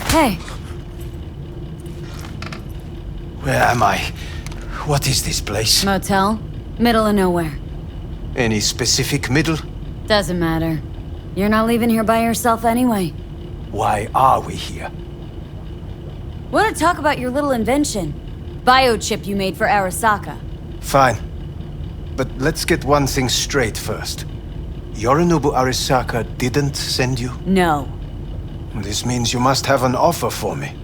Hey. Where am I? What is this place? Motel? Middle of nowhere. Any specific middle? Doesn't matter. You're not leaving here by yourself anyway. Why are we here? Want to talk about your little invention? Biochip you made for Arasaka. Fine. But let's get one thing straight first. Yorinobu Arasaka didn't send you? No. This means you must have an offer for me.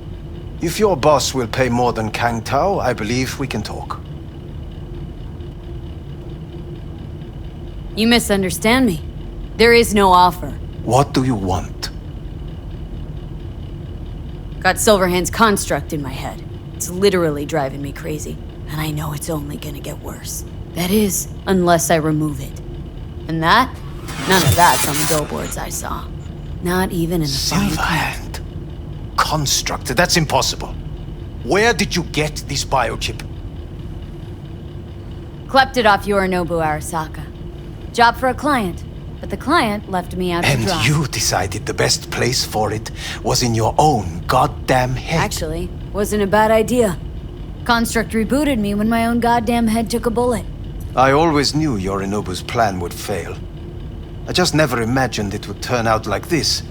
If your boss will pay more than Kang Tao, I believe we can talk. You misunderstand me. There is no offer. What do you want? Got Silverhand's construct in my head. It's literally driving me crazy. And I know it's only gonna get worse. That is, unless I remove it. And that? None of that's on the billboards I saw. Not even in the Silverhand. Construct? That's impossible. Where did you get this biochip? Klept it off Yorinobu Arasaka. Job for a client. But the client left me out to dry. And you decided the best place for it was in your own goddamn head. Actually, wasn't a bad idea. Construct rebooted me when my own goddamn head took a bullet. I always knew Yorinobu's plan would fail. I just never imagined it would turn out like this.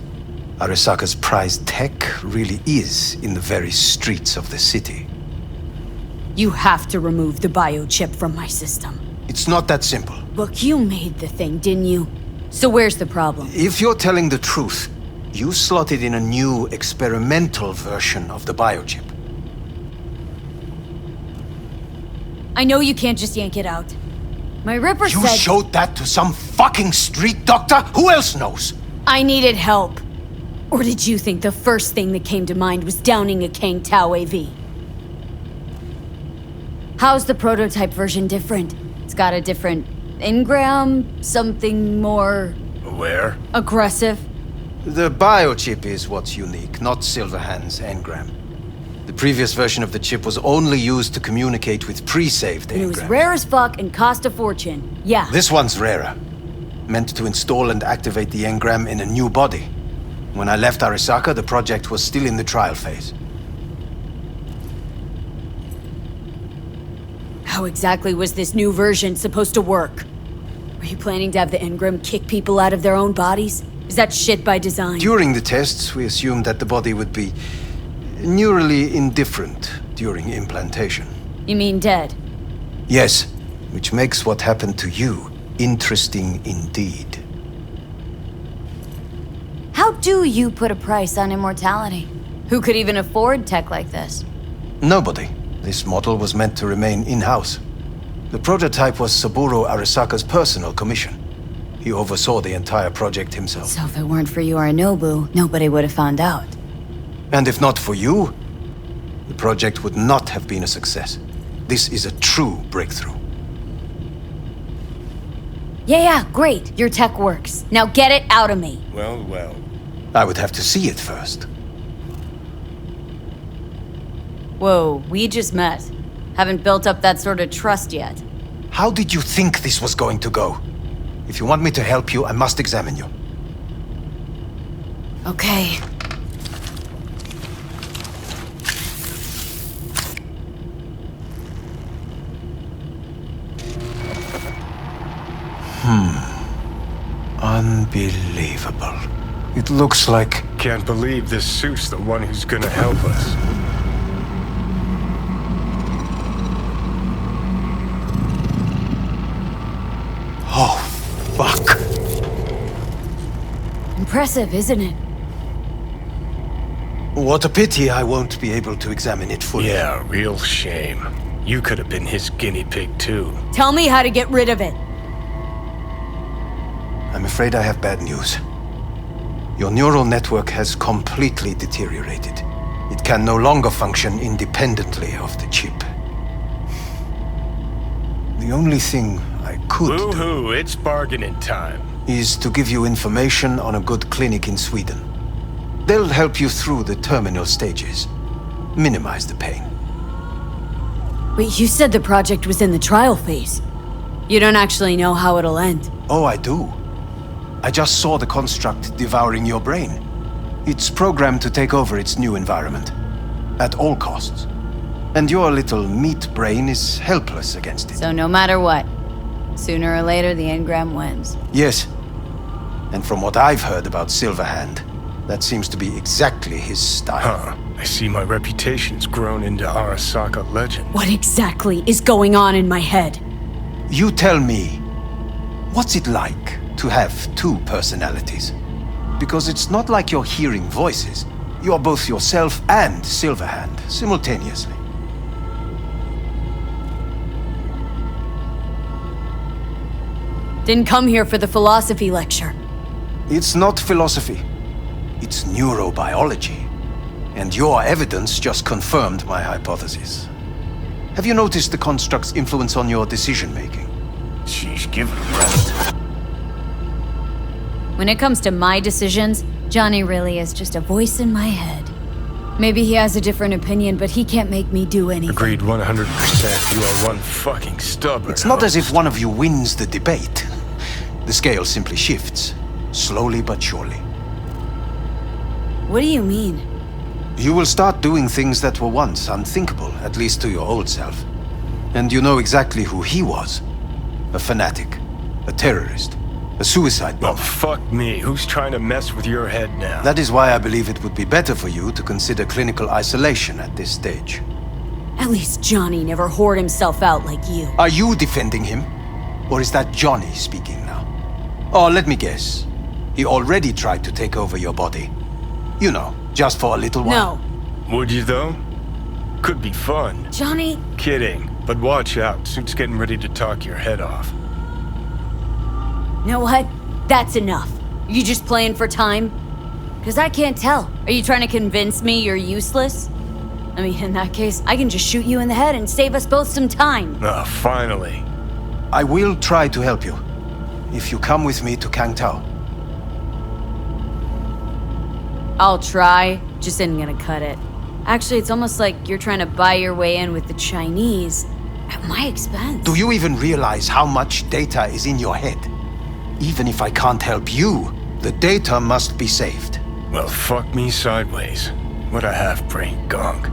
Arasaka's prized tech really is in the very streets of the city. You have to remove the biochip from my system. It's not that simple. Look, you made the thing, didn't you? So where's the problem? If you're telling the truth, you slotted in a new experimental version of the biochip. I know you can't just yank it out. My Ripper You said... showed that to some fucking street doctor? Who else knows? I needed help. Or did you think the first thing that came to mind was downing a Kang Tao AV? How's the prototype version different? It's got a different engram, something more... Where? aggressive. The biochip is what's unique, not Silverhand's engram. The previous version of the chip was only used to communicate with pre-saved And it was engrams. rare as fuck and cost a fortune. Yeah. This one's rarer. Meant to install and activate the engram in a new body. When I left Arasaka, the project was still in the trial phase. How exactly was this new version supposed to work? Were you planning to have the engram kick people out of their own bodies? Is that shit by design? During the tests, we assumed that the body would be neurally indifferent during implantation. You mean dead? Yes, which makes what happened to you interesting indeed. How do you put a price on immortality? Who could even afford tech like this? Nobody. This model was meant to remain in-house. The prototype was Saburo Arasaka's personal commission. He oversaw the entire project himself. So if it weren't for Yorinobu, nobody would have found out. And if not for you, the project would not have been a success. This is a true breakthrough. Yeah, great. Your tech works. Now get it out of me. Well. I would have to see it first. Whoa, we just met. Haven't built up that sort of trust yet. How did you think this was going to go? If you want me to help you, I must examine you. Okay. Unbelievable. It looks like... Can't believe this suit's the one who's gonna help us. Oh, fuck. Impressive, isn't it? What a pity I won't be able to examine it fully. Yeah, real shame. You could have been his guinea pig too. Tell me how to get rid of it. I'm afraid I have bad news. Your neural network has completely deteriorated. It can no longer function independently of the chip. The only thing I could do Woo-hoo, it's bargaining time. is to give you information on a good clinic in Sweden. They'll help you through the terminal stages. Minimize the pain. Wait, you said the project was in the trial phase. You don't actually know how it'll end. Oh, I do. I just saw the construct devouring your brain. It's programmed to take over its new environment. At all costs. And your little meat brain is helpless against it. So no matter what, sooner or later the engram wins. Yes. And from what I've heard about Silverhand, that seems to be exactly his style. Huh. I see my reputation's grown into Arasaka legend. What exactly is going on in my head? You tell me, what's it like to have two personalities? Because it's not like you're hearing voices. You're both yourself and Silverhand simultaneously. Didn't come here for the philosophy lecture. It's not philosophy. It's neurobiology. And your evidence just confirmed my hypothesis. Have you noticed the construct's influence on your decision-making? Sheesh, give it a rest. When it comes to my decisions, Johnny really is just a voice in my head. Maybe he has a different opinion, but he can't make me do anything. Agreed 100%. You are one fucking stubborn. It's not as host. if one of you wins the debate. The scale simply shifts, slowly but surely. What do you mean? You will start doing things that were once unthinkable, at least to your old self. And you know exactly who he was. A fanatic, a terrorist, a suicide Well, bomber. fuck me. Who's trying to mess with your head now? That is why I believe it would be better for you to consider clinical isolation at this stage. At least Johnny never whored himself out like you. Are you defending him? Or is that Johnny speaking now? Oh, let me guess. He already tried to take over your body. You know, just for a little while. No. Would you, though? Could be fun. Johnny, Kidding. But watch out. Suit's getting ready to talk your head off. you know what? That's enough. You just playing for time? Because I can't tell. Are you trying to convince me you're useless? I mean, in that case, I can just shoot you in the head and save us both some time. Ah, finally. I will try to help you. If you come with me to Kangtao. I'll try, just isn't gonna cut it. Actually, it's almost like you're trying to buy your way in with the Chinese at my expense. Do you even realize how much data is in your head? Even if I can't help you, the data must be saved. Well, fuck me sideways. What a half-brained gonk.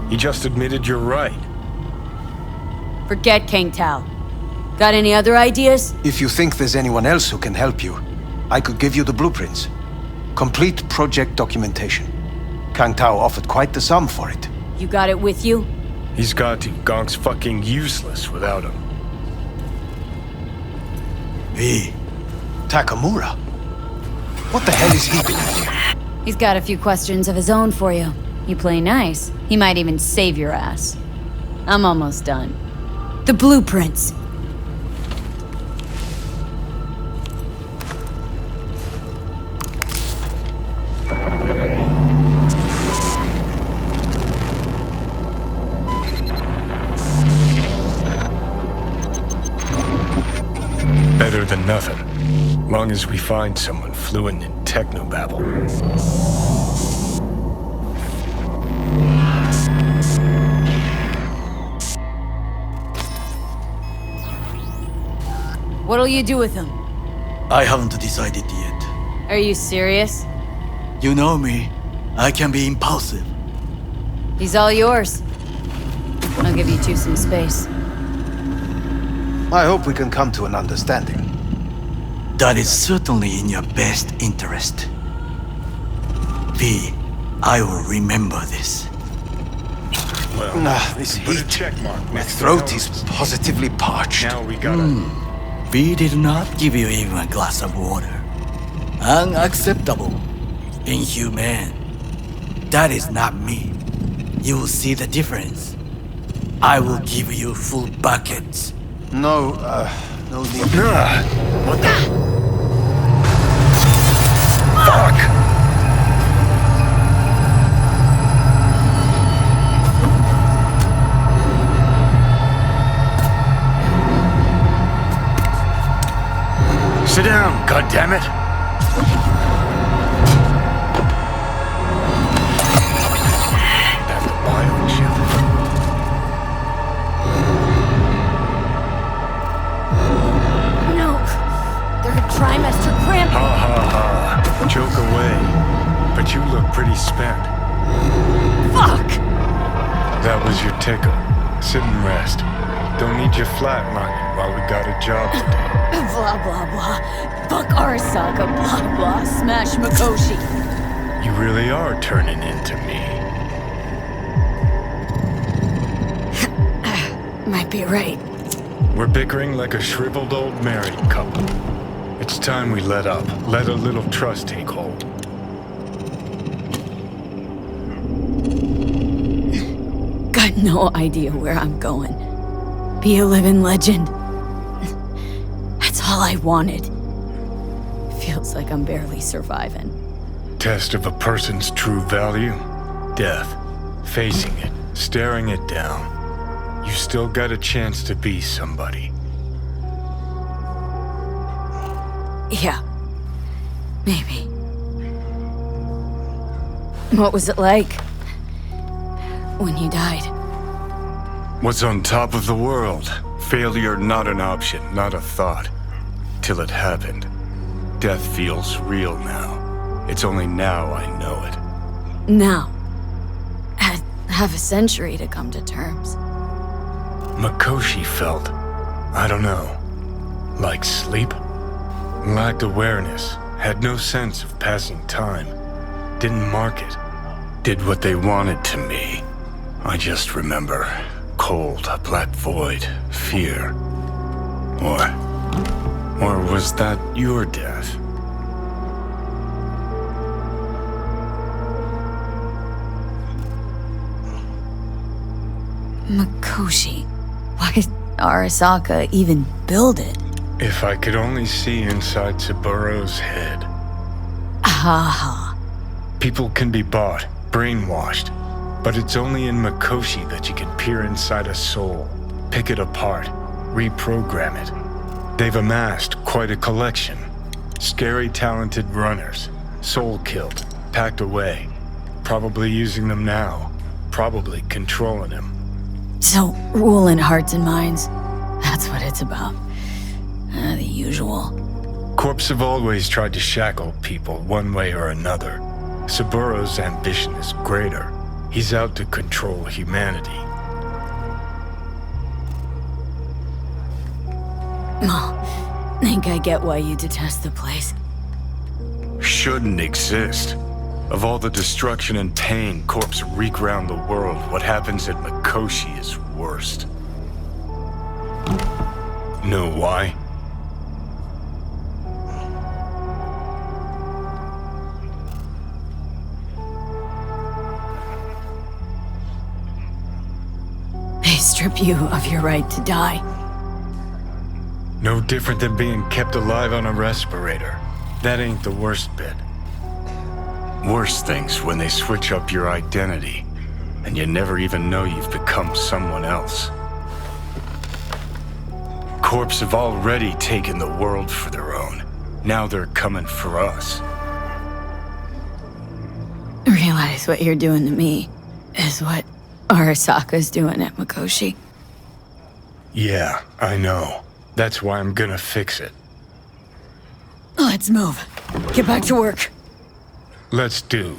He just admitted you're right. Forget Kang Tao. Got any other ideas? If you think there's anyone else who can help you, I could give you the blueprints. Complete project documentation. Kangtao offered quite the sum for it. You got it with you? He's got to. Gonk's fucking useless without him. V. Takamura? What the hell is he doing here? He's got a few questions of his own for you. You play nice. He might even save your ass. I'm almost done. The blueprints. Better than nothing. Long as we find someone fluent in technobabble. What'll you do with him? I haven't decided yet. Are you serious? You know me. I can be impulsive. He's all yours. I'll give you two some space. I hope we can come to an understanding. That is certainly in your best interest. V, I will remember this. Well, This put a heat. check mark My next to throat Hellman's. is positively parched. Now we gotta... V did not give you even a glass of water. Unacceptable. Inhumane. That is not me. You will see the difference. I will give you full buckets. No need. What the... Fuck! Sit down, goddammit! That's the biochip. No. Third trimester cramp. Ha ha ha. Joke away. But you look pretty spent. Fuck! That was your tickle. Sit and rest. Don't need you flatlining while we got a job to do. Blah, blah, blah. Fuck Arasaka, blah, blah. Smash Mikoshi. You really are turning into me. Might be right. We're bickering like a shriveled old married couple. It's time we let up. Let a little trust take hold. Got no idea where I'm going. Be a living legend. That's all I wanted. Feels like I'm barely surviving. Test of a person's true value? Death. Facing it. Staring it down. You still got a chance to be somebody. Yeah. Maybe. What was it like when you died? What's on top of the world? Failure not an option, not a thought. Till it happened. Death feels real now. It's only now I know it. Now. Had half a century to come to terms. Mikoshi felt, I don't know, like sleep? Lacked awareness, had no sense of passing time. Didn't mark it. Did what they wanted to me. I just remember cold, a black void, fear. Or was that your death? Mikoshi. Why did Arasaka even build it? If I could only see inside Saburo's head. Haha. People can be bought, brainwashed, but it's only in Mikoshi that you can peer inside a soul, pick it apart, reprogram it. They've amassed quite a collection. Scary, talented runners, soul-killed, packed away, probably using them now, probably controlling him. So, ruling hearts and minds. That's what it's about. The usual. Corps have always tried to shackle people one way or another. Saburo's ambition is greater. He's out to control humanity. Oh, think I get why you detest the place. Shouldn't exist. Of all the destruction and pain Corps wreak around the world, what happens at Mikoshi is worst. Know why? They strip you of your right to die. No different than being kept alive on a respirator. That ain't the worst bit. Worst things when they switch up your identity, and you never even know you've become someone else. Corps have already taken the world for their own. Now they're coming for us. Realize what you're doing to me is what Arasaka's doing at Mikoshi. Yeah, I know. That's why I'm gonna fix it. Let's move. Get back to work. Let's do.